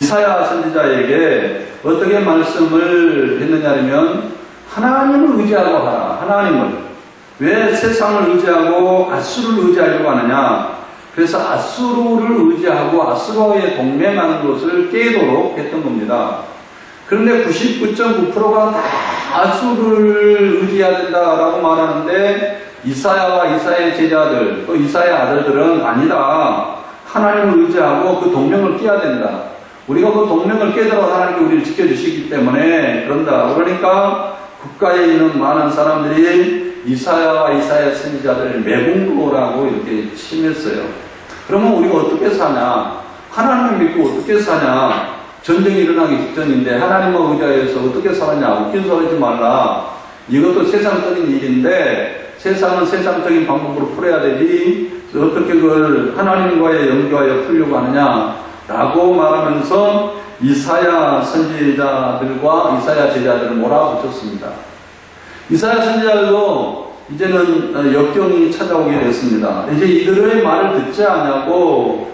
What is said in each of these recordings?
이사야 선지자에게 어떻게 말씀을 했느냐면 하나님을 의지하고 하라. 하나님을. 왜 세상을 의지하고 아수르를 의지하려고 하느냐. 그래서 아수르를 의지하고 아수르와의 동맹하는 것을 깨도록 했던 겁니다. 그런데 99.9%가 다 아수르를 의지해야 된다라고 말하는데 이사야와 이사야의 제자들 또 이사야의 아들들은 아니다. 하나님을 의지하고 그 동맹을 깨야 된다. 우리가 그 동맹을 깨더라도 하나님께 우리를 지켜주시기 때문에 그런다. 그러니까 국가에 있는 많은 사람들이 이사야와 이사야 선지자들을 매국노라고 이렇게 칭했어요. 그러면 우리가 어떻게 사냐? 하나님을 믿고 어떻게 사냐? 전쟁이 일어나기 직전인데 하나님을 의지해서 어떻게 살았냐? 웃긴 소리 하지 말라. 이것도 세상적인 일인데 세상은 세상적인 방법으로 풀어야 되지 어떻게 그걸 하나님과의 연결하여 풀려고 하느냐? 라고 말하면서 이사야 선지자들과 이사야 제자들을 몰아붙였습니다. 이사야 선지자들도 이제는 역경이 찾아오게 됐습니다. 이제 이들의 말을 듣지 않냐고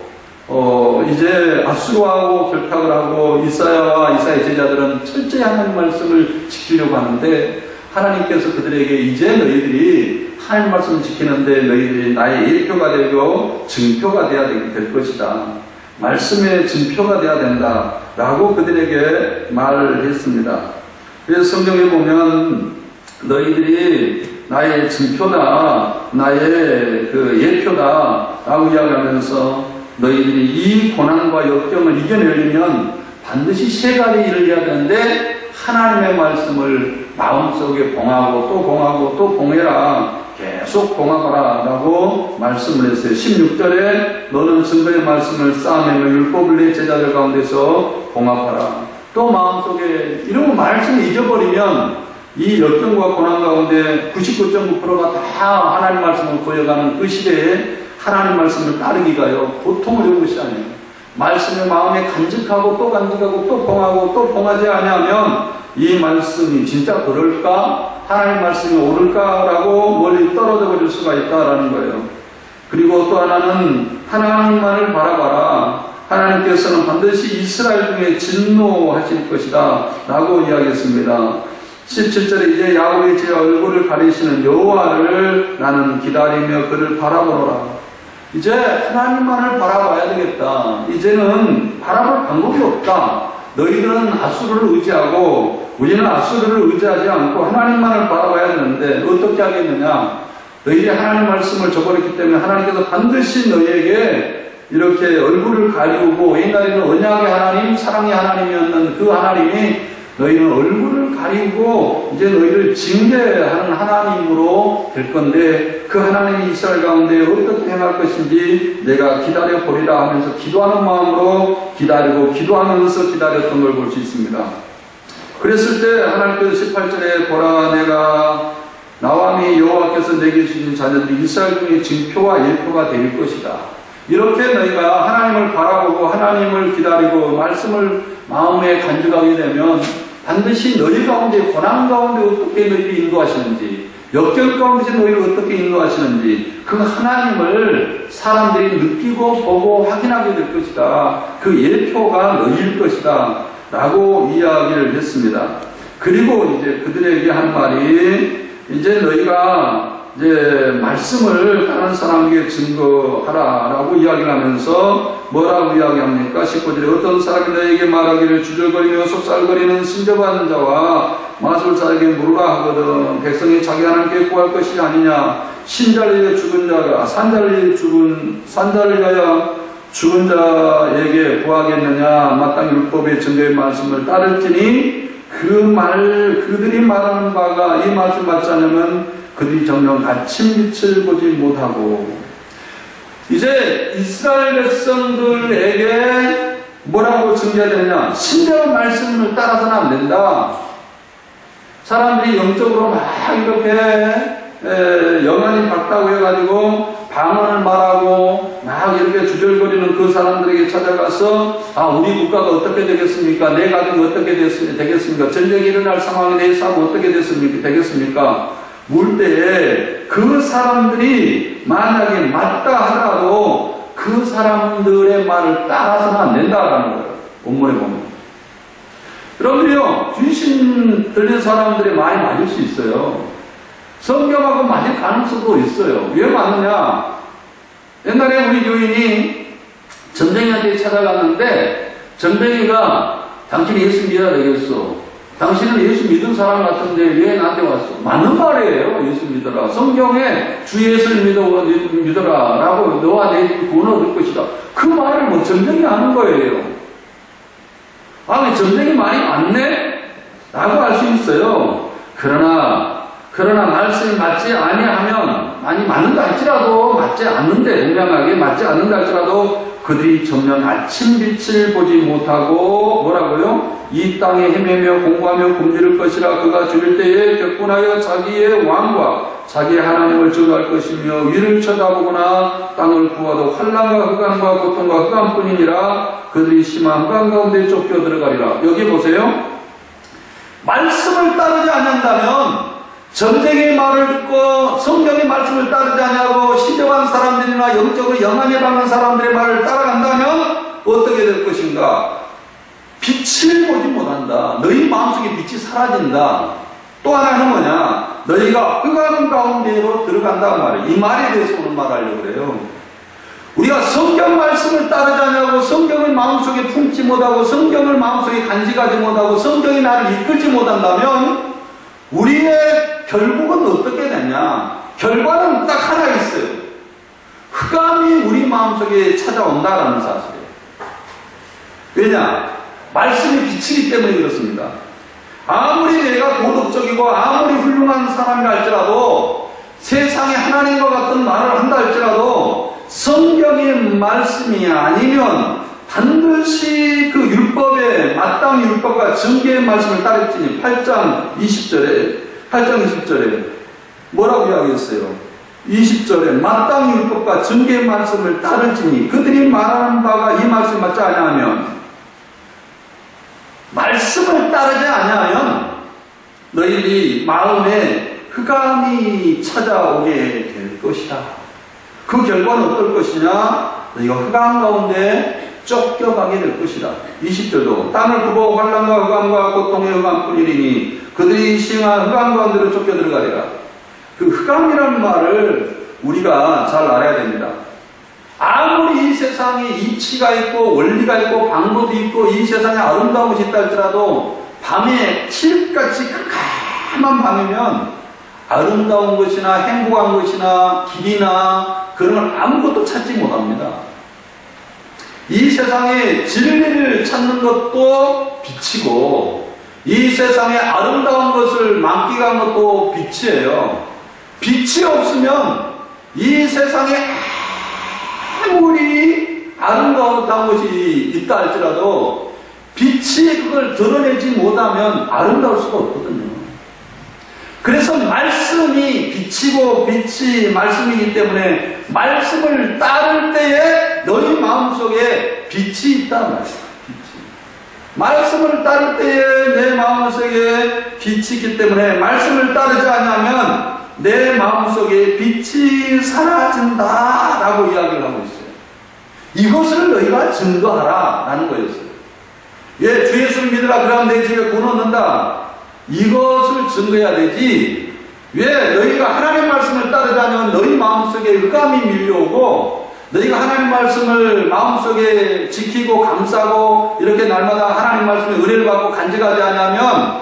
이제 아수르하고 결탁을 하고 이사야와 이사야 제자들은 철저히 하나님 말씀을 지키려고 하는데 하나님께서 그들에게 이제 너희들이 하나님 말씀을 지키는데 너희들이 나의 일표가 되고 증표가 되어야 될 것이다. 말씀의 증표가 되어야 된다. 라고 그들에게 말을 했습니다. 그래서 성경에 보면 너희들이 나의 증표다. 나의 그 예표다. 라고 이야기하면서 너희들이 이 고난과 역경을 이겨내려면 반드시 세 가지 일을 해야 되는데 하나님의 말씀을 마음속에 봉하고 또 봉하고 또 봉해라. 계속 봉하거라 라고 말씀을 했어요. 16절에 너는 증거의 말씀을 쌓아내며 율법을 내 제자들 가운데서 봉합하라. 또 마음속에 이런 말씀을 잊어버리면 이 역경과 고난 가운데 99.9%가 다 하나님 말씀을 고여가는 그 시대에 하나님 말씀을 따르기가요 보통 어려운 것이 아니에요. 말씀을 마음에 간직하고 또 간직하고 또 봉하고 또 봉하지 않으면 이 말씀이 진짜 그럴까? 하나님 말씀이 옳을까라고 멀리 떨어져 버릴 수가 있다라는 거예요. 그리고 또 하나는 하나님만을 바라봐라. 하나님께서는 반드시 이스라엘 중에 진노하실 것이다 라고 이야기했습니다. 17절에 이제 야훼의 제 얼굴을 가리시는 여호와를 나는 기다리며 그를 바라보노라. 이제 하나님만을 바라봐야 되겠다. 이제는 바라볼 방법이 없다. 너희들은 아수르를 의지하고 우리는 아수르를 의지하지 않고 하나님만을 바라봐야 되는데 어떻게 하겠느냐. 너희들이 하나님 말씀을 저버렸기 때문에 하나님께서 반드시 너희에게 이렇게 얼굴을 가리우고 옛날에는 언약의 하나님, 사랑의 하나님이었는 그 하나님이 너희는 얼굴을 가리고 이제 너희를 징계하는 하나님으로 될 건데 그 하나님이 이스라엘 가운데 어떻게 행할 것인지 내가 기다려 보리라 하면서 기도하는 마음으로 기다리고 기도하면서 기다렸던 걸 볼 수 있습니다. 그랬을 때 하나님께서 18절에 보라 내가 나와 여호와께서 내게 주신 자녀들이 이스라엘 중에 징표와 예표가 될 것이다. 이렇게 너희가 하나님을 바라보고 하나님을 기다리고 말씀을 마음에 간직하게 되면 반드시 너희 가운데 고난 가운데 어떻게 너희를 인도하시는지 역경 가운데 너희를 어떻게 인도하시는지 그 하나님을 사람들이 느끼고 보고 확인하게 될 것이다. 그 예표가 너희일 것이다 라고 이야기를 했습니다. 그리고 이제 그들에게 한 말이 이제 너희가 이제 말씀을 다른 사람에게 증거하라 라고 이야기를 하면서 뭐라고 이야기합니까? 19절에 어떤 사람이 너에게 말하기를 주절거리며 속살거리는 신접한 자와 마술사에게 물으라 하거든 백성이 자기 하나님께 구할 것이 아니냐. 신자를 위해 죽은 자가 산자를 위하여 죽은 자에게 구하겠느냐. 마땅히 율법의 증거의 말씀을 따를지니 그들이 말하는 바가 이 말씀 맞지 않으면 그들이 정녕 아침 빛을 보지 못하고. 이제 이스라엘 백성들에게 뭐라고 증거되느냐. 신령한 말씀을 따라서는 안 된다. 사람들이 영적으로 막 이렇게 영안이 밝다고 해가지고 방언을 말하고 막 이렇게 주절거리는 그 사람들에게 찾아가서 우리 국가가 어떻게 되겠습니까? 내 가정이 어떻게 되겠습니까? 전쟁이 일어날 상황에 내 삶은 어떻게 되겠습니까? 물 때에 그 사람들이 만약에 맞다 하더라도 그 사람들의 말을 따라서는 안 된다라는 거예요. 본문에 보면. 여러분요, 귀신 들린 사람들이 많이 맞을 수 있어요. 성경하고 맞을 가능성도 있어요. 왜 맞느냐? 옛날에 우리 교인이 점쟁이한테 찾아갔는데, 점쟁이가 당신이 예수 믿어야 되겠어. 당신은 예수 믿은 사람 같은데 왜 나한테 왔어? 맞는 말이에요. 예수 믿어라. 성경에 주 예수를 믿어라 라고 너와 내 구원 얻을 것이다. 그 말을 뭐 점쟁이 하는 거예요. 아, 점쟁이 말이 맞네? 라고 할 수 있어요. 그러나 말씀이 맞지 아니하면, 아니 맞는다 할지라도, 맞지 않는데, 분명하게 맞지 않는다 할지라도 그들이 전면 아침 빛을 보지 못하고 뭐라고요? 이 땅에 헤매며 공부하며 굶주릴 것이라. 그가 죽을 때에 격분하여 자기의 왕과 자기의 하나님을 저주할 것이며 위를 쳐다보거나 땅을 구하도 환난과 흑암과 고통과 흑암뿐이니라. 그들이 심한 흑암 가운데 쫓겨 들어가리라. 여기 보세요. 말씀을 따르지 않는다면, 점쟁이의 말을 듣고 성경의 말씀을 따르지 않냐고 신령한 사람들이나 영적으로 영향에 받는 사람들의 말을 따라간다면 어떻게 될 것인가? 빛을 보지 못한다. 너희 마음속에 빛이 사라진다. 또 하나는 뭐냐? 너희가 흑암 가운데로 들어간다는 말이에요. 이 말에 대해서 오늘 말하려고 그래요. 우리가 성경 말씀을 따르지 않냐고, 성경을 마음속에 품지 못하고, 성경을 마음속에 간직하지 못하고, 성경이 나를 이끌지 못한다면 우리의 결국은 어떻게 되냐? 결과는 딱 하나 있어요. 흑암이 우리 마음속에 찾아온다라는 사실이에요. 왜냐? 말씀이 빛이기 때문에 그렇습니다. 아무리 내가 도덕적이고 아무리 훌륭한 사람이라 할지라도, 세상에 하나님과 같은 말을 한다 할지라도 성경의 말씀이 아니면 반드시 그 율법에, 마땅 율법과 증거의 말씀을 따르지니 8장 20절에 뭐라고 이야기했어요? 20절에 마땅 율법과 증거의 말씀을 따르지니, 그들이 말하는 바가 이 말씀에 맞지 아니하면, 말씀을 따르지 아니하면 너희들이 마음에 흑암이 찾아오게 될 것이다. 그 결과는 어떨 것이냐? 너희가 흑암 가운데 쫓겨가게 될 것이다. 20절도 땅을 굽어 환난과 흑암과 고통의 흑암뿐이니 그들이 시행한 흑암 가운데로 쫓겨 들어가리라. 그 흑암이라는 말을 우리가 잘 알아야 됩니다. 아무리 이 세상에 이치가 있고 원리가 있고 방법이 있고 이 세상에 아름다운 것이 있다 할지라도 밤에 칠흑같이 깜깜한 밤이면 아름다운 것이나 행복한 것이나 길이나 그런 걸 아무것도 찾지 못합니다. 이 세상에 진리를 찾는 것도 빛이고, 이 세상에 아름다운 것을 만끽한 것도 빛이에요. 빛이 없으면 이 세상에 아무리 아름다운 것이 있다 할지라도 빛이 그걸 드러내지 못하면 아름다울 수가 없거든요. 그래서 말씀이 빛이고 빛이 말씀이기 때문에 말씀을 따를 때에 너희 마음속에 빛이 있다 말이야. 말씀을 따를 때에 내 마음속에 빛이 있기 때문에 말씀을 따르지 않으면 내 마음속에 빛이 사라진다 라고 이야기를 하고 있어요. 이것을 너희가 증거하라 라는 거였어요. 예, 주 예수를 믿으라 그러면 내 집에 구원 얻는다. 이것을 증거해야 되지. 왜? 너희가 하나님 말씀을 따르자면 너희 마음속에 흑암이 밀려오고, 너희가 하나님 말씀을 마음속에 지키고 감싸고 이렇게 날마다 하나님 말씀에 은혜를 받고 간직하지 않으면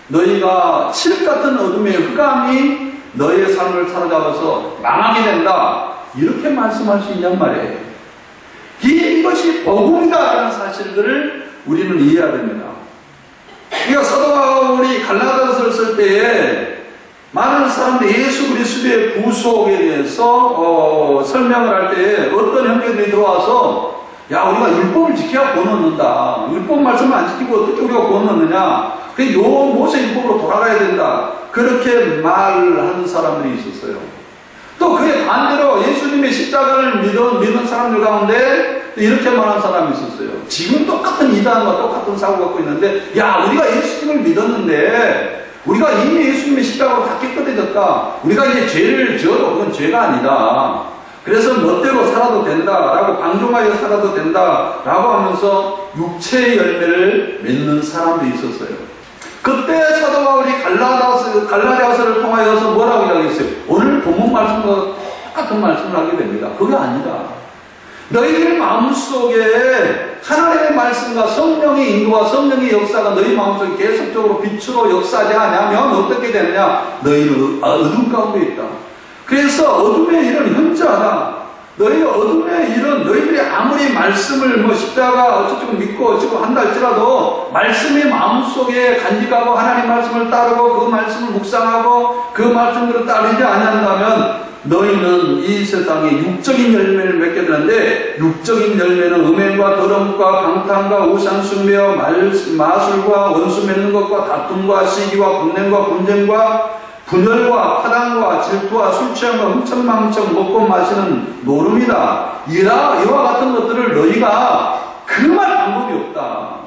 너희가 칠 같은 어둠의 흑암이 너희의 삶을 사로잡아서 망하게 된다. 이렇게 말씀할 수 있냔 말이에요. 이것이 복음이다라는 사실들을 우리는 이해해야 됩니다. 그러니까 사도 바울이 갈라디아서를 쓸 때에 많은 사람들이 예수 그리스도의 구속에 대해서 설명을 할 때에 어떤 형제들이 들어와서, 야, 우리가 율법을 지켜야 구원 얻는다. 율법 말씀을 안 지키고 어떻게 우리가 구원 얻느냐. 그 요 모세 율법으로 돌아가야 된다. 그렇게 말하는 사람들이 있었어요. 또 그에 반대로 예수님의 십자가를 믿은 사람들 가운데 이렇게 말하는 사람이 있었어요. 지금 똑같은 이단과 똑같은 사고 갖고 있는데, 야, 우리가 예수님을 믿었는데 우리가 이미 예수님의 십자가로 다 깨끗해졌다. 우리가 이제 죄를 지어도 그건 죄가 아니다. 그래서 멋대로 살아도 된다라고, 방종하여 살아도 된다라고 하면서 육체의 열매를 맺는 사람도 있었어요. 그때 사도 바울이 갈라디아서를 통하여서 뭐라고 이야기했어요? 오늘 본문 말씀과 똑같은 말씀을 하게 됩니다. 그게 아니다. 너희들 마음속에 하나님의 말씀과 성령의 인도와 성령의 역사가 너희 마음속에 계속적으로 빛으로 역사하지 않으면 어떻게 되느냐? 너희는 어둠 가운데 있다. 그래서 어둠의 일은 현저하다. 너희 어둠의 일은 너희들이 아무리 말씀을 십자가 어쩌고 믿고 어쩌고 한다 할지라도 말씀이 마음속에 간직하고 하나님 말씀을 따르고 그 말씀을 묵상하고 그 말씀대로 따르지 않는다면 너희는 이 세상에 육적인 열매를 맺게 되는데, 육적인 열매는 음행과 더러움과 방탕과 우상숭배와 마술과 원수 맺는 것과 다툼과 시기와 분냄과 분쟁과 분열과 파당과 질투와 술취함과 흥청망청 먹고 마시는 노름이다. 이와 같은 것들을 너희가 금할 방법이 없다.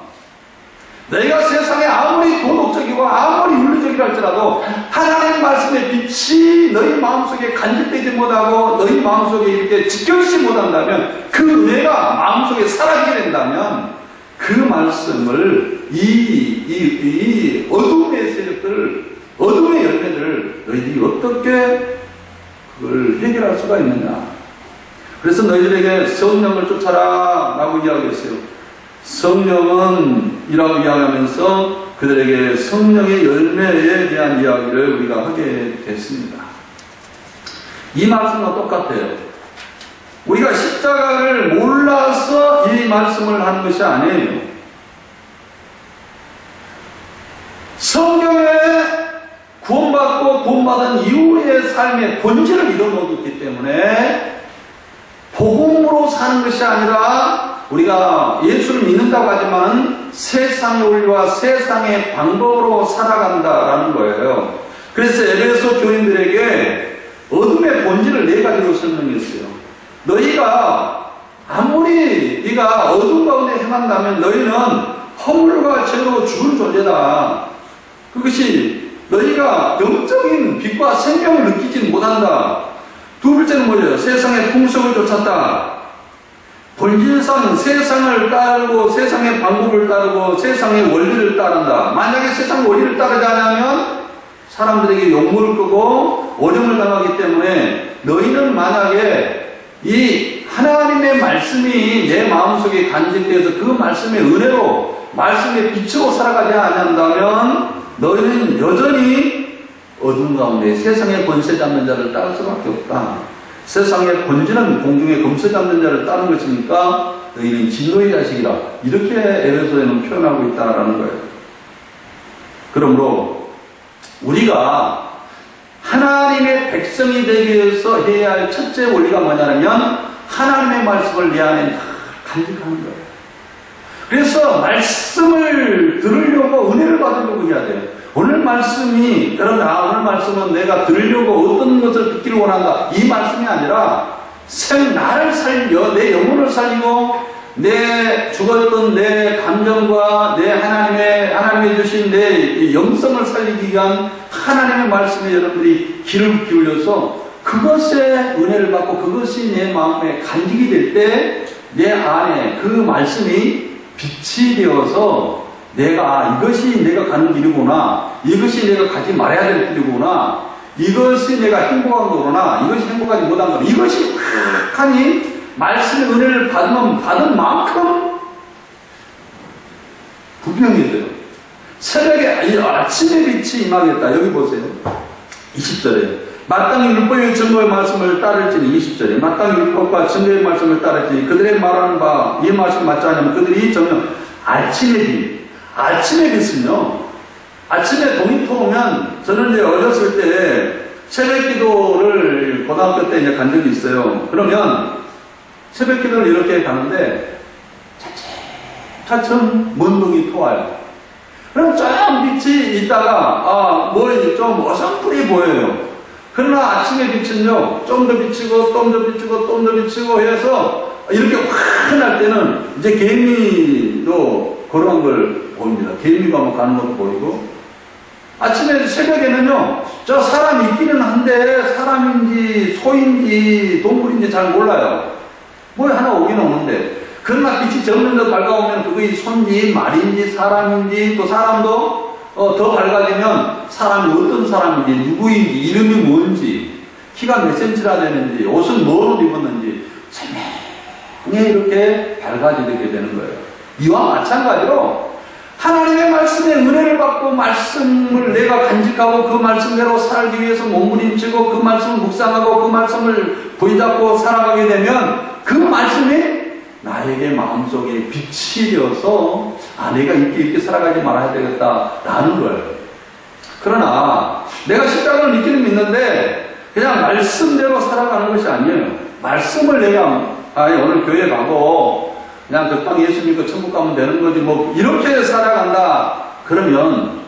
너희가 세상에 아무리 도덕적이고 아무리 윤리적이라 할지라도 하나님 말씀의 빛이 너희 마음속에 간직되지 못하고 너희 마음속에 이렇게 직결시 못한다면, 그 은혜가 마음속에 사라지게 된다면 그 말씀을 이 어둠의 세력들, 어둠의 열매들을 너희들이 어떻게 그걸 해결할 수가 있느냐. 그래서 너희들에게 성령을 쫓아라 라고 이야기했어요. 성령은 이라고 이야기하면서 그들에게 성령의 열매에 대한 이야기를 우리가 하게 됐습니다. 이 말씀과 똑같아요. 우리가 십자가를 몰라서 이 말씀을 하는 것이 아니에요. 성경에 구원받고 구원받은 이후의 삶의 본질을 잃어먹었기 때문에 복음으로 사는 것이 아니라 우리가 예수를 믿는다고 하지만 세상의 원리와 세상의 방법으로 살아간다라는 거예요. 그래서 에베소 교인들에게 어둠의 본질을 네 가지로 설명했어요. 너희가 아무리 네가 어둠 가운데 행한다면 너희는 허물과 죄로 죽은 존재다. 그것이 너희가 영적인 빛과 생명을 느끼지 못한다. 두 번째는 뭐예요? 세상의 풍속을 쫓았다. 본질상 세상을 따르고 세상의 방법을 따르고 세상의 원리를 따른다. 만약에 세상 원리를 따르지 않으면 사람들에게 욕먹을 거고 어려움을 당하기 때문에, 너희는 만약에 이 하나님의 말씀이 내 마음속에 간직되어서 그 말씀의 은혜로 말씀의 빛으로 살아가지 않는다면 너희는 여전히 어둠 가운데 세상의 권세 잡는 자를 따를 수밖에 없다. 세상의 본질은 공중의 검세 잡는 자를 따른 것이니까 너희는 진노의 자식이다. 이렇게 에베소에는 표현하고 있다는 거예요. 그러므로 우리가 하나님의 백성이 되기 위해서 해야 할 첫째 원리가 뭐냐면 하나님의 말씀을 내 안에 간직하는 거예요. 그래서 말씀을 들으려고 은혜를 받으려고 해야 돼요. 오늘 말씀이, 여러분, 오늘 말씀은 내가 들으려고 어떤 것을 듣기를 원한다. 이 말씀이 아니라 나를 살려, 내 영혼을 살리고 내 죽었던 내 감정과 내 하나님의 주신 내 영성을 살리기 위한 하나님의 말씀에 여러분들이 귀를 기울여서 그것에 은혜를 받고 그것이 내 마음에 간직이 될 때 내 안에 그 말씀이 빛이 되어서 이것이 내가 가는 길이구나, 이것이 내가 가지 말아야 될 길이구나, 이것이 내가 행복한 거구나, 이것이 행복하지 못한 거구나, 이것이 확하니 말씀의 은혜를 받은 만큼 분명해져요. 새벽에 아침의 빛이 임하겠다. 여기 보세요. 20절에 마땅히 율법의 증거의 말씀을 따를지니, 20절에 마땅히 율법과 증거의 말씀을 따를지니 그들의 말하는 바 이 말씀 맞지 않으면 그들이 정녕 아침의 빛은요, 아침에 동이터 오면, 저는 이제 어렸을 때 새벽 기도를 고등학교 때 이제 간 적이 있어요. 그러면 새벽 기도를 이렇게 가는데 차츰 먼 동이 터와요. 그럼 좀 빛이 있다가 좀 어설프게 보여요. 그러나 아침의 빛은요, 좀 더 비치고 좀 더 비치고 좀 더 비치고 해서 이렇게 환할 때는 이제 개미도 걸어간 걸 보입니다. 개미가 뭐 가는 것도 보이고, 아침에 새벽에는요, 저 사람이 있기는 한데 사람인지 소인지 동물인지 잘 몰라요. 뭐 하나 오긴 오는데, 그러나 빛이 점점 더 밝아오면 그것이 손인지 말인지 사람인지 또 사람도 더 밝아지면 사람이 어떤 사람인지 누구인지 이름이 뭔지 키가 몇 센치나 되는지 옷은 뭘 옷 입었는지 선명하게 이렇게 밝아지게 되는 거예요. 이와 마찬가지로 하나님의 말씀에 은혜를 받고 말씀을 내가 간직하고 그 말씀대로 살기 위해서 몸부림치고 그 말씀을 묵상하고 그 말씀을 부여잡고 살아가게 되면 그 말씀이 나에게 마음속에 빛이 되어서 내가 이렇게 살아가지 말아야 되겠다라는 거예요. 그러나 내가 십자가를 믿기는 믿는데 그냥 말씀대로 살아가는 것이 아니에요. 말씀을 내가 오늘 교회 가고 그냥 적당히 예수 믿고 천국 가면 되는 거지 뭐 이렇게 살아간다 그러면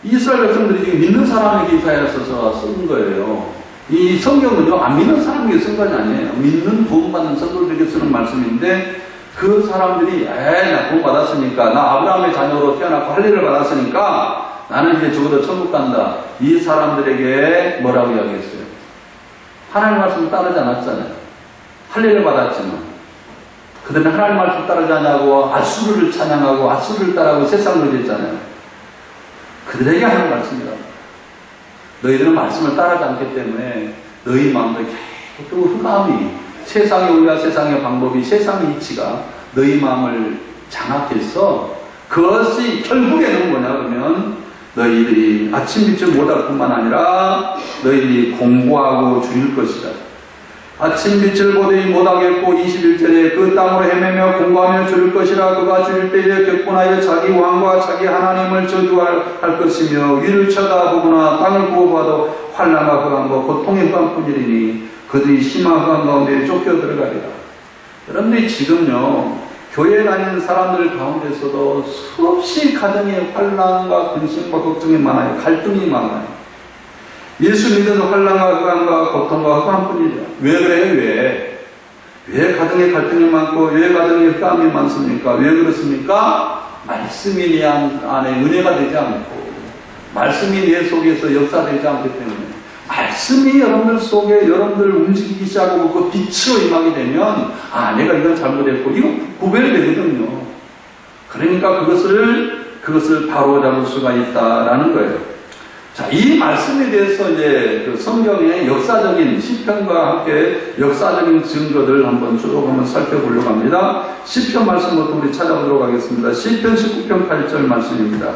이스라엘 백성들이 지금 믿는 사람에게 이사야서서 쓴 거예요. 이 성경은요 안 믿는 사람에게 쓴 것이 아니에요. 믿는 구원받는 성도들에게 쓰는 말씀인데 그 사람들이 나 구원 받았으니까 나 아브라함의 자녀로 태어났고 할례를 받았으니까 나는 이제 죽어도 천국 간다. 이 사람들에게 뭐라고 이야기했어요? 하나님 말씀 따르지 않았잖아요. 할례를 받았지만 그들은 하나님 말씀 따르지 않냐고 아수르를 찬양하고 아수르를 따라하고 세상을 의지했잖아요. 그들에게 하는 말씀이다. 너희들은 말씀을 따르지 않기 때문에 너희 마음도 계속 흑암이 세상의 원리와 세상의 방법이 세상의 이치가 너희 마음을 장악해서 그것이 결국에는 뭐냐 그러면 너희들이 아침빛을 못할 뿐만 아니라 너희들이 공부하고 줄일 것이다. 아침빛을 보더니 못하겠고 21절에 그 땅으로 헤매며 공부하며 줄일 것이라. 그가 줄일 때에 격분하여 자기 왕과 자기 하나님을 저주할 것이며 위를 쳐다보거나 땅을 구워봐도 환난과 흑암과 고통의 흑암뿐이리니 그들이 심한 흑암 가운데 쫓겨 들어가리라. 여러분들이 지금요 교회 다니는 사람들 가운데서도 수없이 가정에 환난과 근심과 걱정이 많아요. 갈등이 많아요. 예수 믿어도 환난과 흑암과 고통과 흑암뿐이죠. 왜 그래요? 왜 가정에 갈등이 많고 왜 가정에 흑암이 많습니까? 왜 그렇습니까? 말씀이 내 안에 은혜가 되지 않고 말씀이 내 속에서 역사되지 않기 때문에 말씀이 여러분들 속에 여러분들 움직이기 시작하고 그 빛으로 임하게 되면 내가 이건 잘못했고 이거 구별이 되거든요. 그러니까 그것을 바로잡을 수가 있다라는 거예요. 자, 이 말씀에 대해서 이제 그 성경의 역사적인 시편과 함께 역사적인 증거들 한번 쭉 한번 살펴보려고 합니다. 시편 말씀부터 우리 찾아보도록 하겠습니다. 시편 19편 8절 말씀입니다.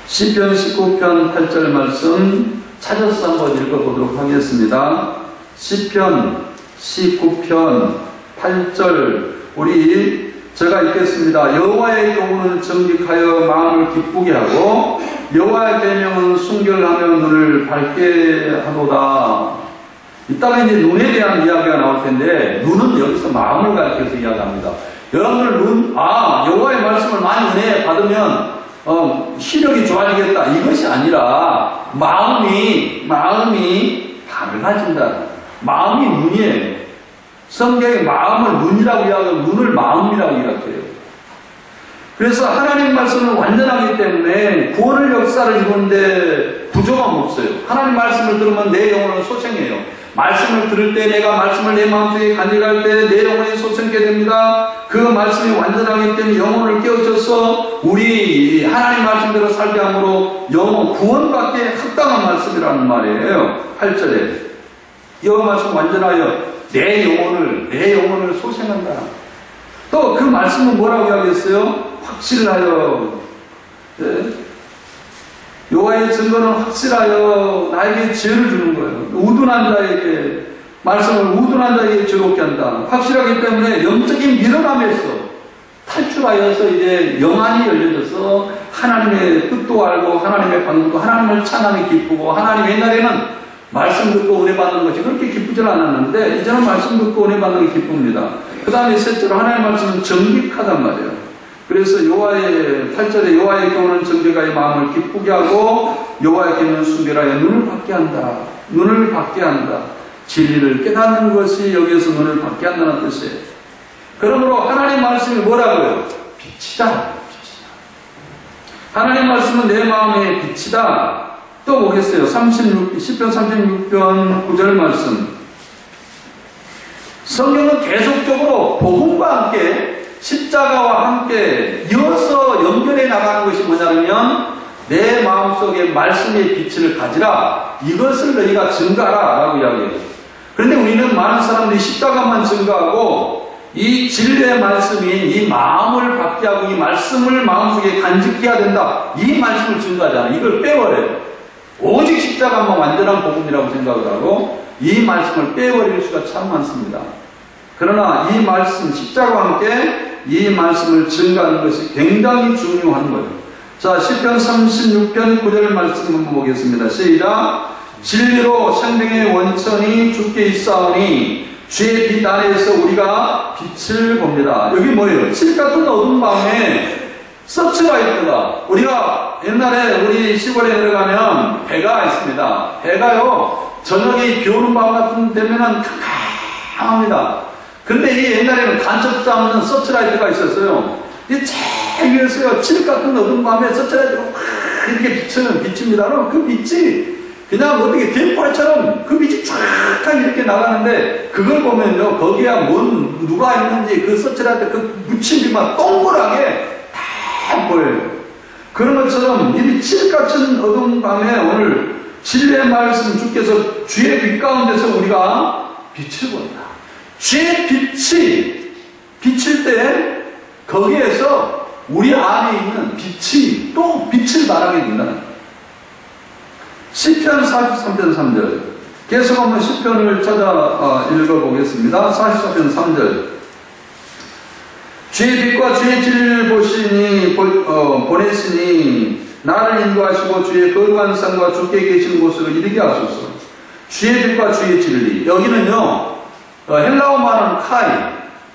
시편 19편 8절 말씀 찾아서 한번 읽어보도록 하겠습니다. 시편 19편 8절 제가 읽겠습니다. 여호와의 도구는 정직하여 마음을 기쁘게 하고 여호와의 계명은 순결하며 눈을 밝게 하도다. 이따가 이제 눈에 대한 이야기가 나올 텐데 눈은 여기서 마음을 가리켜서 이야기합니다. 여러분들 여호와의 말씀을 많이 은혜 받으면 시력이 좋아지겠다 이것이 아니라 마음이 밝아진다. 마음이 눈이에요. 성경의 마음을 눈이라고 이야기하고 눈을 마음이라고 이야기해요. 그래서 하나님 말씀은 완전하기 때문에 구원의 역사를 이루는데 부족함 없어요. 하나님 말씀을 들으면 내 영혼은 소생해요. 말씀을 들을 때 내가 말씀을 내 마음속에 간직할 때 내 영혼이 소생케 됩니다. 그 말씀이 완전하기 때문에 영혼을 깨우쳐서 우리 하나님 말씀대로 살게 함으로 영혼 구원받기에 합당한 말씀이라는 말이에요. 8절에 여호와 말씀 완전하여 내 영혼을 소생한다. 또 그 말씀은 뭐라고 이야기했어요? 확실하여 여호와의 증거는 확실하여 나에게 지혜를 주는 거예요. 우둔한 자에게 말씀을 우둔한 자에게 즐겁게 한다. 확실하기 때문에 영적인 밀어남에서 탈출하여서 이제 영안이 열려져서 하나님의 뜻도 알고 하나님의 방법도 하나님을 찬양이 기쁘고 하나님 옛날에는 말씀 듣고 은혜 받는 것이 그렇게 기쁘지 않았는데 이제는 말씀 듣고 은혜 받는 게 기쁩니다. 그 다음에 셋째로 하나님의 말씀은 정직하단 말이에요. 그래서 8절에 여호와의 교훈은 정직하여 마음을 기쁘게 하고 여호와의 계명은 순결하여 눈을 밝게 한다. 진리를 깨닫는 것이 여기에서 눈을 밝게 한다는 뜻이에요. 그러므로 하나님 말씀이 뭐라고요? 빛이다. 하나님 말씀은 내 마음의 빛이다. 또 보겠어요. 10편 36편 9절 말씀. 성경은 계속적으로 복음과 함께 십자가와 함께 이어서 연결해 나가는 것이 뭐냐면 내 마음속에 말씀의 빛을 가지라. 이것을 너희가 증가하라 라고 이야기해요. 그런데 우리는 많은 사람들이 십자가만 증가하고 이 진리의 말씀인 이 마음을 받게 하고 이 말씀을 마음속에 간직해야 된다. 이 말씀을 증가하잖아. 이걸 빼버려요. 오직 십자가만 완전한 복음이라고 생각을 하고 이 말씀을 빼버릴 수가 참 많습니다. 그러나 이 말씀, 십자가와 함께 이 말씀을 증가하는 것이 굉장히 중요한 거예요. 자, 시편 36편 9절 말씀 한번 보겠습니다. 시작. 진리로 생명의 원천이 주께 있사오니 주의 빛 아래에서 우리가 빛을 봅니다. 여기 뭐예요? 칠 같은 어두운 밤에 서치라이트가, 우리가 옛날에 우리 시골에 내려가면 배가 있습니다. 배가요, 저녁에 비 오는 밤 같은 되면은 캄캄합니다. 근데 이 옛날에는 간첩 잡는 서치라이트가 있었어요. 이 제일 위에서요, 칠 같은 어두운 밤에 서치라이트가 확 이렇게 비칩니다. 그럼 그 빛이 그냥 어떻게 뱀펄처럼 그 빛이 쫙 이렇게 나가는데, 그걸 보면요, 거기야 누가 있는지 그 서치라이트 그 묻힌 빛만 동그랗게 다 보여요. 그런 것처럼 이 칠 같은 어두운 밤에 오늘 진리의 말씀 주께서 주의 빛 가운데서 우리가 빛을 본다. 주의 빛이 비칠 때 거기에서 우리 안에 있는 빛이 또 빛을 발하게 된다는 거예요. 시편 43편 3절. 계속 한번 시편을 찾아 읽어보겠습니다. 44편 3절. 주의 빛과 주의 진리를 보내시니 나를 인도하시고 주의 거룩한 산과 주께 계신 곳으로 이르게 하소서. 주의 빛과 주의 진리. 여기는요, 헬라어 말은 카이.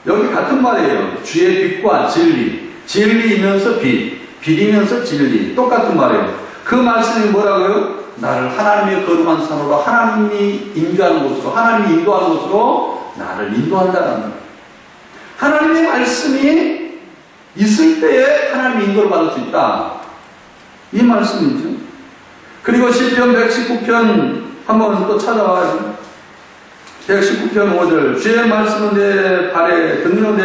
여기 같은 말이에요. 주의 빛과 진리. 진리이면서 빛. 빛이면서 진리. 똑같은 말이에요. 그 말씀이 뭐라고요? 나를 하나님의 거룩한 산으로, 하나님이 인도하는 곳으로, 하나님이 인도하는 곳으로 나를 인도한다는 거예요. 하나님의 말씀이 있을 때에 하나님의 인도를 받을 수 있다. 이 말씀이죠. 그리고 시편 119편 한번 또 찾아와요. 119편 5절. 주의 말씀은 내 발에, 듣는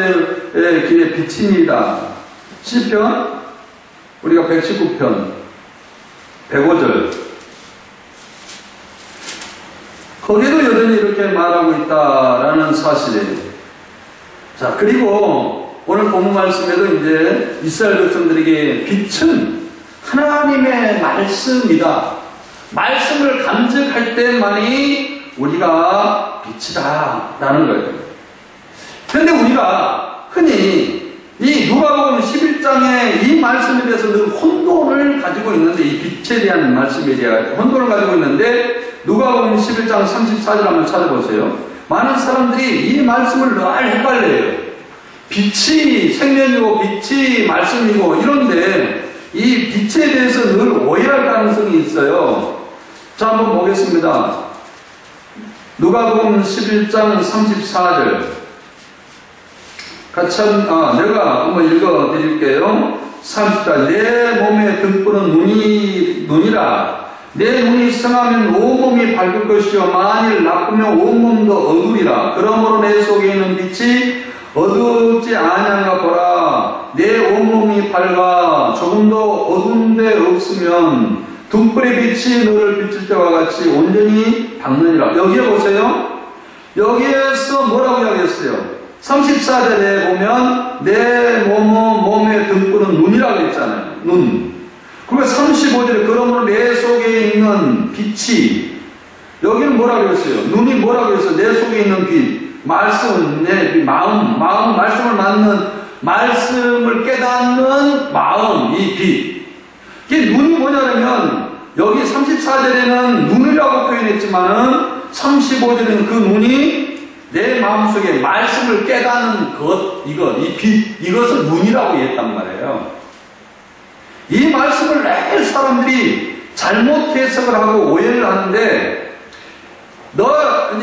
내 귀에 빛입니다. 시편, 우리가 119편 105절. 거기도 여전히 이렇게 말하고 있다라는 사실이에요. 자, 그리고 오늘 본문 말씀에도 이제 이스라엘 백성들에게 빛은 하나님의 말씀이다. 말씀을 간직할 때만이 우리가 빛이다 라는 거예요. 그런데 우리가 흔히 이 누가복음 11장에 이 말씀에 대해서 늘 혼돈을 가지고 있는데, 이 빛에 대한 말씀에 대한 혼돈을 가지고 있는데, 누가복음 11장 34절 한번 찾아보세요. 많은 사람들이 이 말씀을 늘 헷갈려요. 빛이 생명이고 빛이 말씀이고 이런데 이 빛에 대해서 늘 오해할 가능성이 있어요. 자, 한번 보겠습니다. 누가복음 11장 34절. 같이 내가 한번 읽어 드릴게요. 34절. 내 몸의 등불은 눈이라. 내 눈이 성하면 온몸이 밝을 것이요 만일 나쁘면 온몸도 어두리라. 그러므로 내 속에 있는 빛이 어둡지 아니한가 보라. 내 온몸이 밝아 조금도 어두운 데 없으면 등불의 빛이 너를 비칠 때와 같이 온전히 밝느니라. 여기에 보세요. 여기에서 뭐라고 이야기했어요? 34절에 보면 내 몸의 등불은 눈이라고 했잖아요. 눈. 그리고 35절에 그러므로 내 속에 있는 빛이, 여기는 뭐라고 했어요? 눈이 뭐라고 했어요? 내 속에 있는 빛, 말씀, 내 마음, 말씀을 맞는, 말씀을 깨닫는 마음, 이 빛. 이게 눈이 뭐냐면, 여기 34절에는 눈이라고 표현했지만은 35절에는 그 눈이 내 마음속에 말씀을 깨닫는 것, 이 빛, 이것을 눈이라고 했단 말이에요. 이 말씀을 매일 사람들이 잘못 해석을 하고 오해를 하는데,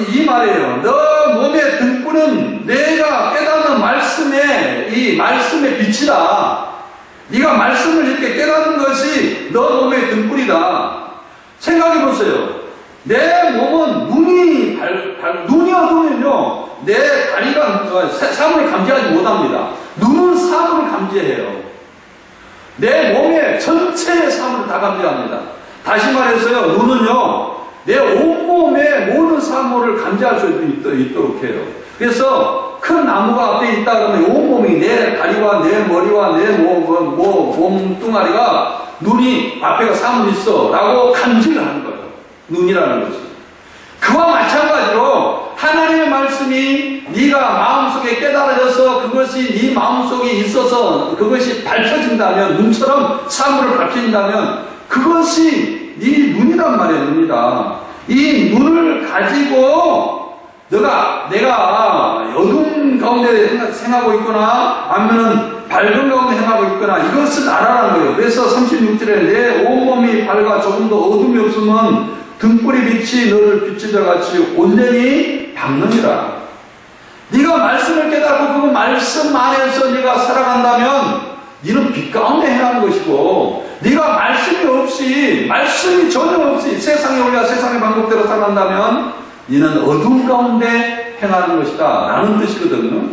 이 말이에요. 너 몸의 등불은 내가 깨닫는 이 말씀의 빛이다. 네가 말씀을 이렇게 깨닫는 것이 너 몸의 등불이다. 생각해 보세요. 내 몸은 눈이 어두면요, 내 다리가 사물을 감지하지 못합니다. 눈은 사물을 감지해요. 내 몸의 전체의 사물을 다 감지합니다. 다시 말해서요, 눈은요, 내 온몸의 모든 사물을 감지할 수 있도록 해요. 그래서 큰 나무가 앞에 있다 그러면 온몸이 내 다리와 내 머리와 내 몸뚱아리가 눈이 앞에가 사물이 있어 라고 감지를 하는 거예요. 눈이라는 것이. 그와 마찬가지로 하나님의 말씀이 네가 마음속에 깨달아져서 그것이 네 마음속에 있어서 그것이 밝혀진다면, 눈처럼 사물을 밝혀진다면 그것이 네 눈이란 말이에요. 눈이다. 이 눈을 가지고 내가 어두운 가운데 행하고 있거나 아니면 밝은 가운데 행하고 있거나 이것을 알아라는 거예요. 그래서 36절에 내 온몸이 밝아 조금 더 어둠이 없으면 등불이 빛이 너를 비추자 같이 온전히 밝느니라. 네가 말씀을 깨닫고 그 말씀 안에서 네가 살아간다면 너는 빛 가운데 행하는 것이고, 네가 말씀이 전혀 없이 세상에 올려 세상의 방법대로 살아간다면 너는 어둠 가운데 행하는 것이다 라는 뜻이거든요.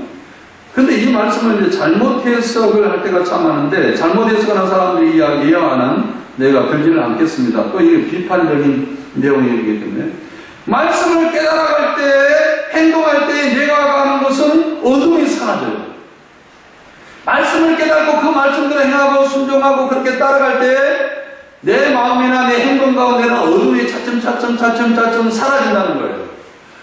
근데 이 말씀을 이제 잘못 해석을 할 때가 참 많은데, 잘못 해석하는 사람들이 이야기하는 내가 들지는 않겠습니다. 또 이게 비판적인 내용이기 때문에 말씀을 깨달아갈 때, 행동할 때 내가 가는 것은 어둠이 사라져요. 말씀을 깨닫고 그 말씀대로 행하고 순종하고 그렇게 따라갈 때 내 마음이나 내 행동 가운데는 어둠이 차츰 사라진다는 거예요.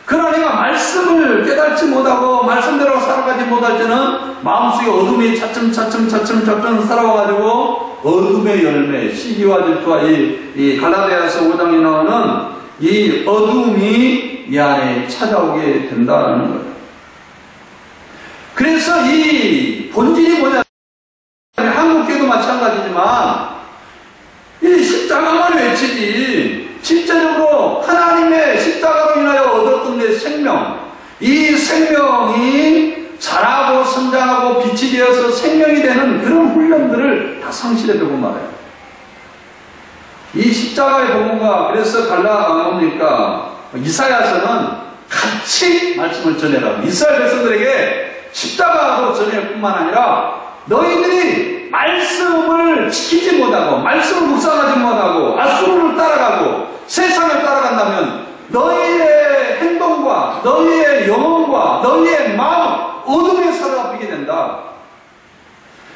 그러나 내가 말씀을 깨닫지 못하고 말씀대로 살아가지 못할 때는 마음속에 어둠이 차츰 살아와가지고 어둠의 열매, 시기와 질투와 이 갈라디아서 5장에 나오는 이 어둠이 이 안에 찾아오게 된다는 거예요. 그래서 이 본질이 뭐냐? 한국교도 마찬가지지만 이 십자가만 외치지, 실제적으로 하나님의 십자가로 인하여 얻었던 내 생명, 이 생명이 자라고 성장하고 빛이 되어서 생명이 되는 그런 훈련들을 다 상실해두고 말해요. 이 십자가의 복음과 그래서 뭡니까? 이사야서는 같이 말씀을 전해라. 이스라엘 백성들에게 십자가도 전할 뿐만 아니라 너희들이 말씀을 지키지 못하고 말씀을 묵상하지 못하고 아수르를 따라가고 세상을 따라간다면 너희의 행동과 너희의 영혼과 너희의 마음 어둠에 사로잡히게 된다.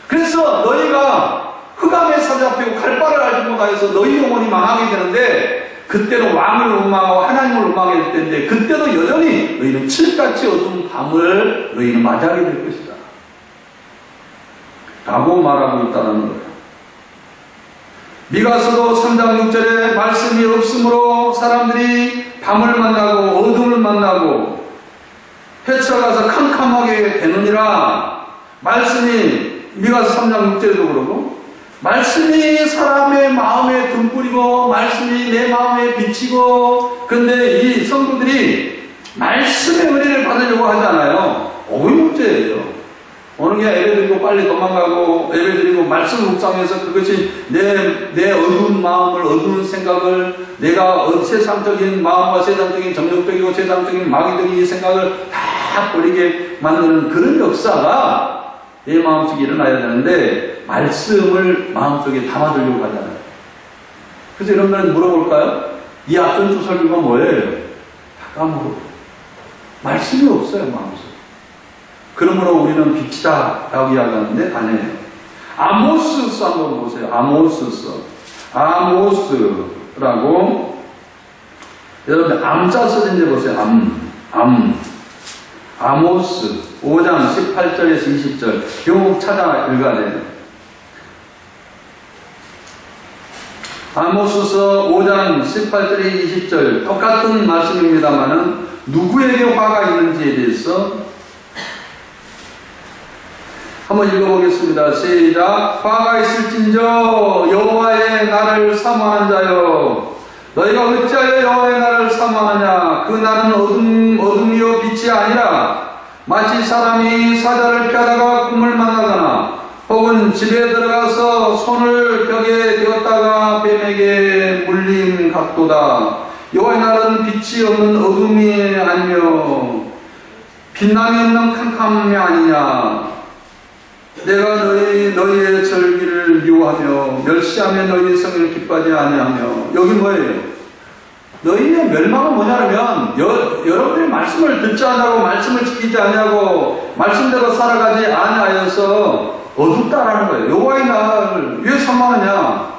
그래서 너희가 흑암에 사로잡히고 갈 바를 알지 못하여서 너희 영혼이 망하게 되는데, 그때는 왕을 원망하고 하나님을 원망해야 될 텐데 그때도 여전히 너희는 칠같이 어두운 밤을 너희는 맞이하게 될 것이다 라고 말하고 있다는 거예요. 미가서도 3장 6절에 말씀이 없으므로 사람들이 밤을 만나고 어둠을 만나고 헤쳐가서 캄캄하게 되느니라. 말씀이 미가서 3장 6절에도 그러고, 말씀이 사람의 마음에 등불이고 말씀이 내 마음에 비치고, 근데 이 성도들이 말씀의 은혜를 받으려고 하잖아요. 오이 문제예요. 어느 게 예배드리고 빨리 도망가고 예배드리고 말씀을 묵상해서 그것이 내 어두운 마음을, 어두운 생각을, 내가 세상적인 마음과 세상적인 정욕적이고 세상적인 마귀적인 생각을 다 버리게 만드는 그런 역사가 내 마음속에 일어나야 되는데 말씀을 마음속에 담아두려고 하잖아요. 그래서 여러분들한테 물어볼까요? 이 앞선 두 설교가 뭐예요? 다 까먹어. 말씀이 없어요, 마음속에. 그러므로 우리는 빛이다 라고 이야기하는데 아니에요. 아모스서 한번 보세요. 아모스라고 여러분 암자 써진데 보세요. 아모스 5장 18절에서 20절 요 찾아 읽어야 돼요. 아모스서 5장 18절에 20절 똑같은 말씀입니다만은 누구에게 화가 있는지에 대해서 한번 읽어보겠습니다. 시작. 화가 있을진저 여호와의 날을 사모하는 자여, 너희가 어찌하여 여호와의 날을 사모하느냐? 그 날은 어둠이요 빛이 아니라 마치 사람이 사자를 피하다가 꿈을 만나거나 혹은 집에 들어가서 손을 벽에 대었다가 뱀에게 물림 같도다. 여호와의 날은 빛이 없는 어둠이 아니며 빛남이 없는 캄캄함이 아니냐. 내가 너희의 절기를 미워하며 멸시하며 너희의 성을 기뻐하지 아니하며. 여기 뭐예요? 너희의 멸망은 뭐냐면 여러분의 말씀을 듣지 않냐고, 말씀을 지키지 않냐고, 말씀대로 살아가지 아니하여서 어둡다라는 거예요. 여호와의 날을 왜 사모하느냐?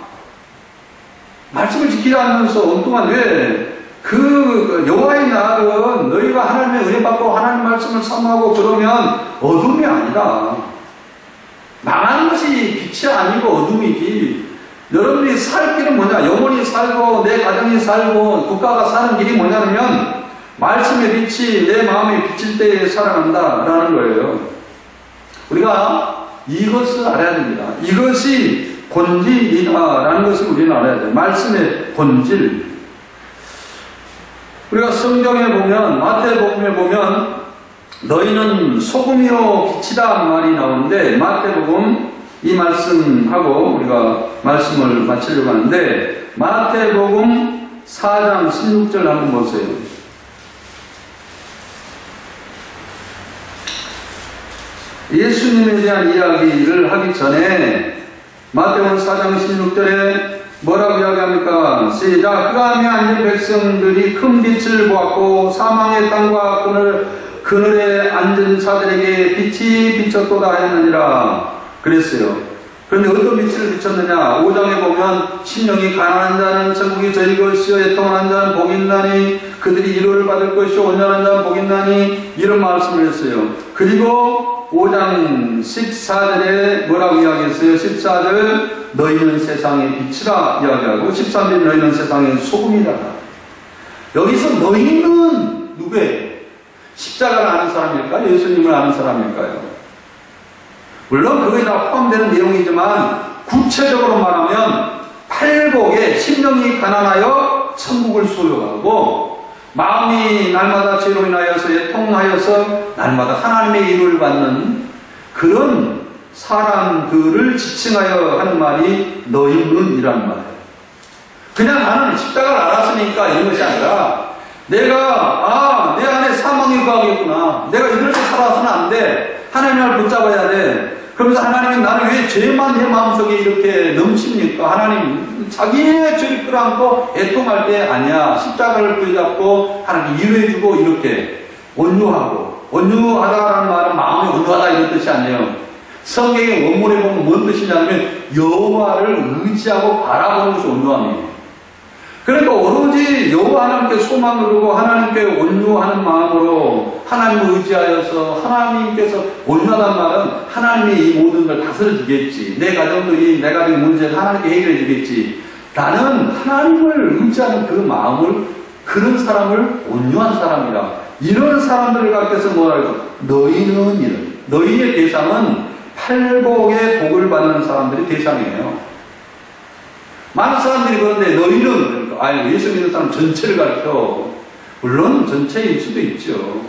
말씀을 지키지 않으면서 엉뚱한 왜 그 여호와의 날은 너희가 하나님의 은혜 받고 하나님 말씀을 사모하고 그러면 어둠이 아니다. 망하는 것이 빛이 아니고 어둠이지. 여러분이 살 길은 뭐냐? 영혼이 살고 내 가정이 살고 국가가 사는 길이 뭐냐면 말씀의 빛이 내 마음에 비칠 때에 살아난다라는 거예요. 우리가 이것을 알아야 됩니다. 이것이 본질이다라는 것을 우리는 알아야 돼요. 말씀의 본질. 우리가 성경에 보면, 마태복음에 보면 너희는 소금이요 빛이다 말이 나오는데, 마태복음 이 말씀하고 우리가 말씀을 마치려고 하는데, 마태복음 4장 16절 한번 보세요. 예수님에 대한 이야기를 하기 전에 마태복음 4장 16절에 뭐라고 이야기합니까? 시작. 흑암에 앉은 백성들이 큰 빛을 보았고 사망의 땅과 그늘에 앉은 자들에게 빛이 비쳤도다 했느니라 그랬어요. 그런데 어떤 빛을 비쳤느냐? 5장에 보면 심령이 가난한 자는 천국이 저희 것이요 애통한 자는 복이 있나니 그들이 위로를 받을 것이요 온전한 자는 복이 있나니 이런 말씀을 했어요. 그리고 5장 14절에 뭐라고 이야기했어요? 14절 너희는 세상의 빛이라 이야기하고 13절 너희는 세상의 소금이라. 여기서 너희는 누구예요? 십자가를 아는 사람일까요? 예수님을 아는 사람일까요? 물론 그거에 다 포함되는 내용이지만 구체적으로 말하면 팔복에 심령이 가난하여 천국을 소유하고 마음이 날마다 죄로 인하여서 애통하여서 날마다 하나님의 일을 받는 그런 사람들을 지칭하여 하는 말이 너희는 이란 말이에요. 그냥 나는 십자가를 알았으니까 이런 것이 아니라 내가 내 안에 사망이 거하겠구나. 내가 이렇게 살아서는 안 돼. 하나님을 붙잡아야 돼. 그러면서 하나님은 나는 왜 죄만 내 마음속에 이렇게 넘칩니까? 하나님 자기의 죄를 끌어안고 애통할 때 아니야. 십자가를 붙잡고 하나님 위로해주고 이렇게 온유하고. 온유하다라는 말은 마음이 온유하다 이런 뜻이 아니에요. 성경의 원문에 보면 뭔 뜻이냐면 여호와를 의지하고 바라보는 것이 온유함이에요. 그러니까 오로지 여호와 하나님께 소망을 두고 하나님께 온유하는 마음으로 하나님을 의지하여서 하나님께서 온유하다는 말은 하나님이 이 모든 걸 다스려 주겠지. 내 가정도 내 가정의 문제를 하나님께 해결해 주겠지. 나는 하나님을 의지하는 그 마음을 그런 사람을 온유한 사람이라. 이런 사람들을 가르쳐서 뭐라고? 너희는 이런. 너희의 대상은 팔복의 복을 받는 사람들이 대상이에요. 많은 사람들이 그런데 너희는 그러니까 예수 믿는 사람 전체를 가르쳐. 물론 전체일 수도 있죠.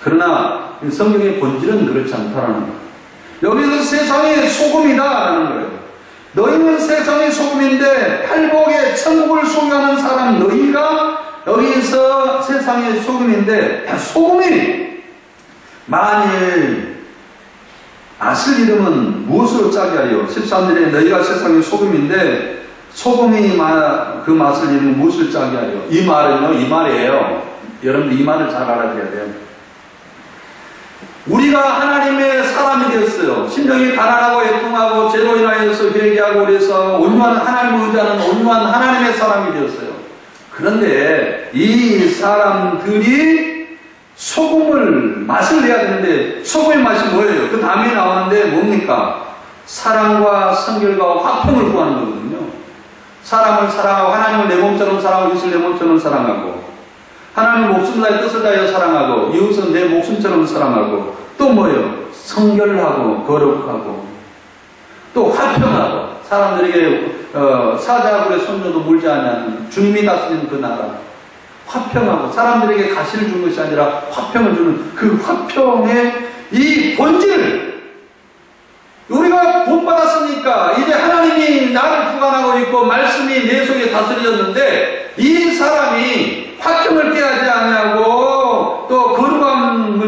그러나 성경의 본질은 그렇지 않다라는 거예요. 여기서 세상의 소금이다라는 거예요. 너희는 세상의 소금인데 팔복의 천국을 소유하는 사람 너희가 여기서 세상의 소금인데 소금이 만일 맛을 잃으면 무엇으로 짜게 하리요? 13절에 너희가 세상의 소금인데 소금이 그 맛을 잃으면 무엇을 짜게 하리요? 이 말은요, 이 말이에요. 여러분들 이 말을 잘 알아들어야 돼요. 우리가 하나님의 사람이 되었어요. 심령이 가난하고 애통하고 죄로 인하여서 회개하고 그래서 온유한 하나님을 의지하는 온유한 하나님의 사람이 되었어요. 그런데 이 사람들이 소금을 맛을 내야 되는데 소금의 맛이 뭐예요? 그 다음에 나오는데 뭡니까? 사랑과 성결과 화평을 구하는 거거든요. 사람을 사랑하고 하나님을 내 몸처럼 사랑하고 이웃을 내 몸처럼 사랑하고 하나님의 목숨 다해 뜻을 다하여 사랑하고 이웃은 내 목숨처럼 사랑하고 또 뭐예요? 성결하고 거룩하고 또 화평하고 사람들에게 사자굴의 손녀도 물지 않는 주님이 다스리는 그 나라 화평하고 사람들에게 가시를 준 것이 아니라 화평을 주는 그 화평의 이 본질 우리가 본받았으니까 이제 하나님이 나를 주관하고 있고 말씀이 내 속에 다스려졌는데 이 사람이 화평을 깨하지 아니하고 또 거룩함을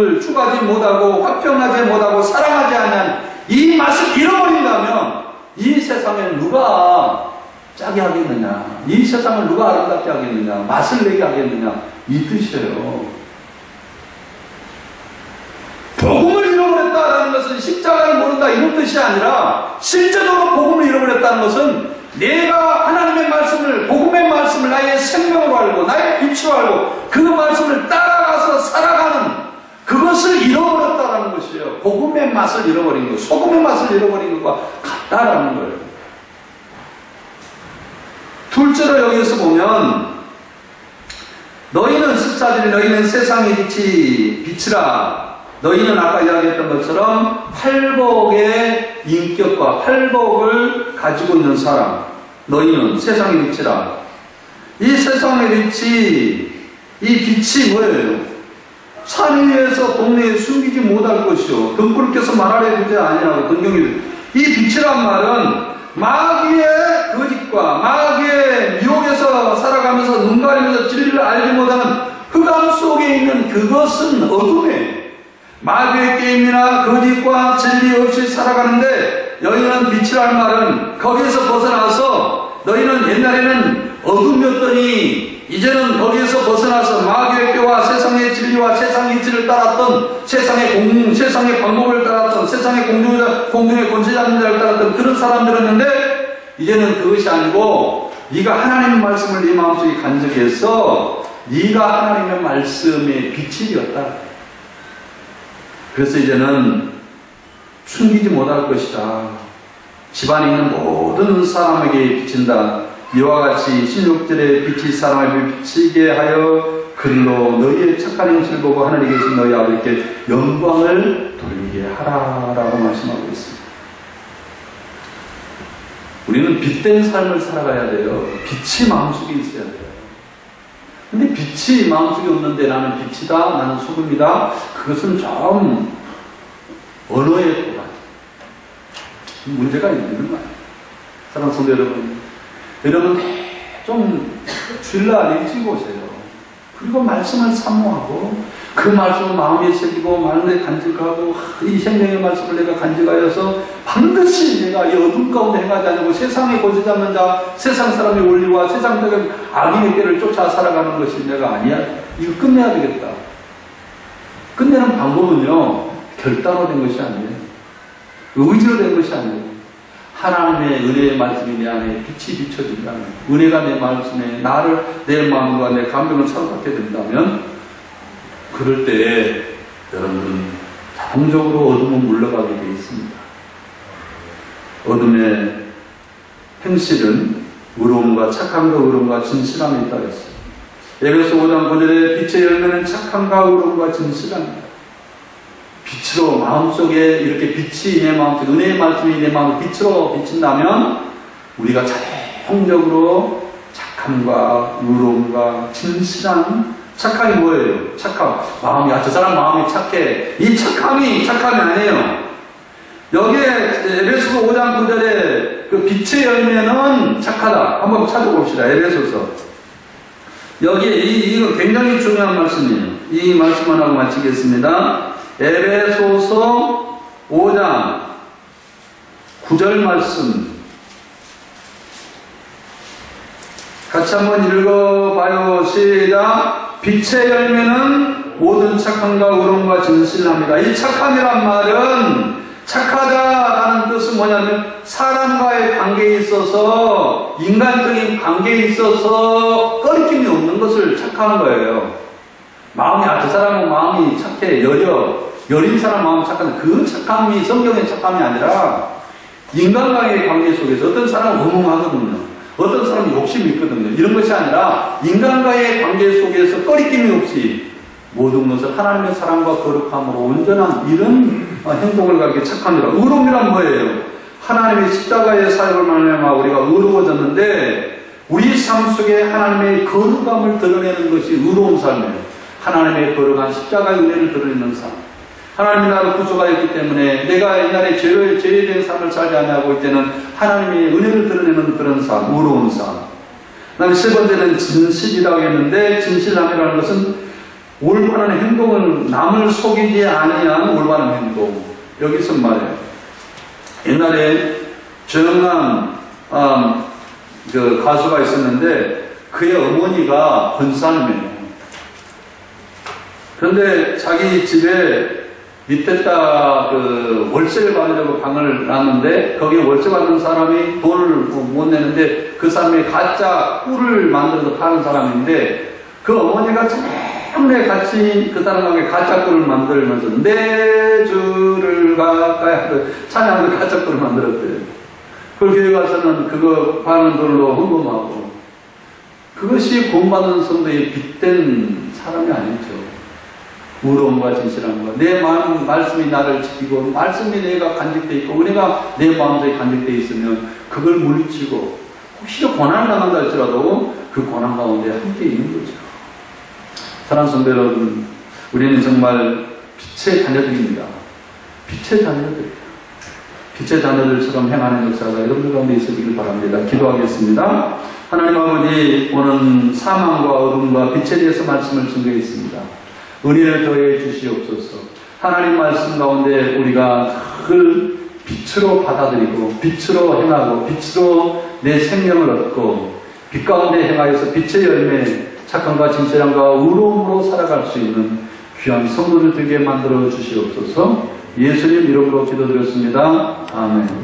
순수하지 못하고 화평하지 못하고 사랑하지 않는 이 맛을 잃어버린다면 이 세상을 누가 짜게 하겠느냐, 이 세상을 누가 아름답게 하겠느냐, 맛을 내게 하겠느냐, 이 뜻이에요. 복음을 잃어버렸다는 것은 십자가를 모른다 이런 뜻이 아니라 실제적으로 복음을 잃어버렸다는 것은 내가 하나님의 말씀을, 복음의 말씀을 나의 생명으로 알고 나의 빛으로 알고 그 말씀을 따라가서 살아가는 그것을 잃어버렸다라는 것이에요. 복음의 맛을 잃어버린 것, 소금의 맛을 잃어버린 것과 같다라는 거예요. 둘째로 여기서 보면 너희는 14절 너희는 세상의 빛이라. 너희는 아까 이야기했던 것처럼 팔복의 인격과 팔복을 가지고 있는 사람. 너희는 세상의 빛이라. 이 세상의 빛이, 이 빛이 뭐예요? 산 위에서 동네에 숨기지 못할 것이요 등불께서 말하려 문제 아니라고 등경이. 이 빛이란 말은 마귀의 거짓과 마귀의 미혹에서 살아가면서 눈 가리면서 진리를 알지 못하는 흑암 속에 있는 그것은 어둠에 마귀의 게임이나 거짓과 진리 없이 살아가는데, 너희는 빛이란 말은 거기에서 벗어나서 너희는 옛날에는 어둠이었더니 이제는 거기에서 벗어나서 마귀의 꾀와 세상의 진리와 세상의 이치를 따랐던 세상의 방법을 따랐던 세상의 공중의 권세자들을 따랐던 그런 사람들이었는데, 이제는 그것이 아니고 네가 하나님의 말씀을 네 마음속에 간직해서 네가 하나님의 말씀의 빛이 되었다. 그래서 이제는 숨기지 못할 것이다. 집안에 있는 모든 사람에게 비친다. 이와 같이 16절에 빛이 사람을 비치게 하여 글로 너희의 착한 행실을 보고 하늘에 계신 너희 아버지께 영광을 돌리게 하라라고 말씀하고 있습니다. 우리는 빛된 삶을 살아가야 돼요. 빛이 마음속에 있어야 돼요. 근데 빛이 마음속에 없는데 나는 빛이다, 나는 소금이다, 그것은 좀 언어의 고갈, 문제가 있는 거예요. 사랑하는 성도 여러분, 좀 주일날 일찍 오세요. 그리고 말씀을 사모하고 그 말씀을 마음에 새기고 마음에 간직하고 이 생명의 말씀을 내가 간직하여서 반드시 내가 이 어둠 가운데 행하지 않고 세상에 고지 잡는 자, 세상 사람의 원리와 세상적인 악인의 꾀를 쫓아 살아가는 것이 내가 아니야. 이거 끝내야 되겠다. 끝내는 방법은요, 결단으로 된 것이 아니에요. 의지로 된 것이 아니에요. 하나님의 은혜의 말씀이 내 안에 빛이 비춰진다면, 은혜가 내 말씀에 나를, 내 마음과 내 감정을 사로잡게 된다면, 그럴 때에 여러분은 자동적으로 어둠은 물러가게 되어 있습니다. 어둠의 행실은 의로움과 착함과 의로움과 진실함에 있다 했습니다. 에베소 5장 9절에 빛의 열매는 착함과 의로움과 진실함입니다. 빛으로 마음속에 이렇게 빛이 내 마음속에, 은혜의 말씀이 내 마음을 빛으로 비친다면 우리가 자동적으로 착함과 의로움과 진실함. 착함이 뭐예요? 착함. 마음이, 저 사람 마음이 착해. 이 착함이 아니에요. 여기에 에베소서 5장 9절에 그 빛의 열매는 착하다. 한번 찾아봅시다. 에베소서. 여기에 이거 굉장히 중요한 말씀이에요. 이 말씀만 하고 마치겠습니다. 에베소서 5장 9절 말씀. 같이 한번 읽어봐요. 시작. 빛의 열매는 모든 착함과 의로움과 진실함이다. 이 착함이란 말은, 착하다라는 뜻은 뭐냐면 사람과의 관계에 있어서, 인간적인 관계에 있어서 꺼리낌이 없는 것을 착한 거예요. 마음이, 저 사람은 마음이 착해, 여린 사람 마음 착한데, 그 착함이 성경의 착함이 아니라 인간과의 관계 속에서 어떤 사람은 허무하거든요. 어떤 사람은 욕심이 있거든요. 이런 것이 아니라 인간과의 관계 속에서 꺼리낌이 없이 모든 것을 하나님의 사랑과 거룩함으로 온전한 이런 행동을 가지고 착합니다. 의로움이란 뭐예요? 하나님의 십자가의 사역을 말미암아 우리가 의로워졌는데, 우리 삶 속에 하나님의 거룩함을 드러내는 것이 의로운 삶이에요. 하나님의 거룩한 십자가의 은혜를 드러내는 삶. 하나님이 나를 구속하였기 때문에 내가 옛날에 죄된 삶을 살지 아니하고 이때는 하나님의 은혜를 드러내는 그런 삶, 의로운 삶. 그 다음에 세 번째는 진실이라고 했는데, 진실함이라는 것은 올바른 행동을, 남을 속이지 아니한 올바른 행동. 여기서 말이에요. 옛날에 정한 그 가수가 있었는데 그의 어머니가 권사님이에요. 그런데 자기 집에 밑에다 그 월세를 받으려고 방을 놨는데 거기에 월세 받는 사람이 돈을 못 내는데 그 사람이 가짜 꿀을 만들어서 파는 사람인데 그 어머니가 정말 같이 그 사람에게 가짜 꿀을 만들면서 내 주를 가까이 찬양하면서 가짜 꿀을 만들었대요. 그걸 교회 가서는 그거 파는 돈으로 헌금하고 그것이 구원받은 성도의 빚된 사람이 아니죠. 의로움과 진실함과 내 마음 말씀이 나를 지키고 말씀이 내가 간직되어 있고 은혜가 내 마음속에 간직되어 있으면 그걸 물리치고 혹시나 고난을 당한다 할지라도 그 고난 가운데 함께 있는 거죠. 사랑하는 성도 여러분, 우리는 정말 빛의 자녀들입니다. 빛의 자녀들입니다. 빛의 자녀들처럼 행하는 역사가 여러분들 가운데 있으시길 바랍니다. 기도하겠습니다. 하나님 아버지, 오늘 사망과 어둠과 빛에 대해서 말씀을 증거했습니다. 은혜를 더해 주시옵소서. 하나님 말씀 가운데 우리가 늘 빛으로 받아들이고 빛으로 행하고 빛으로 내 생명을 얻고 빛 가운데 행하여서 빛의 열매, 착함과 진실함과 의로움으로 살아갈 수 있는 귀한 성도를 되게 만들어 주시옵소서. 예수님 이름으로 기도드렸습니다. 아멘.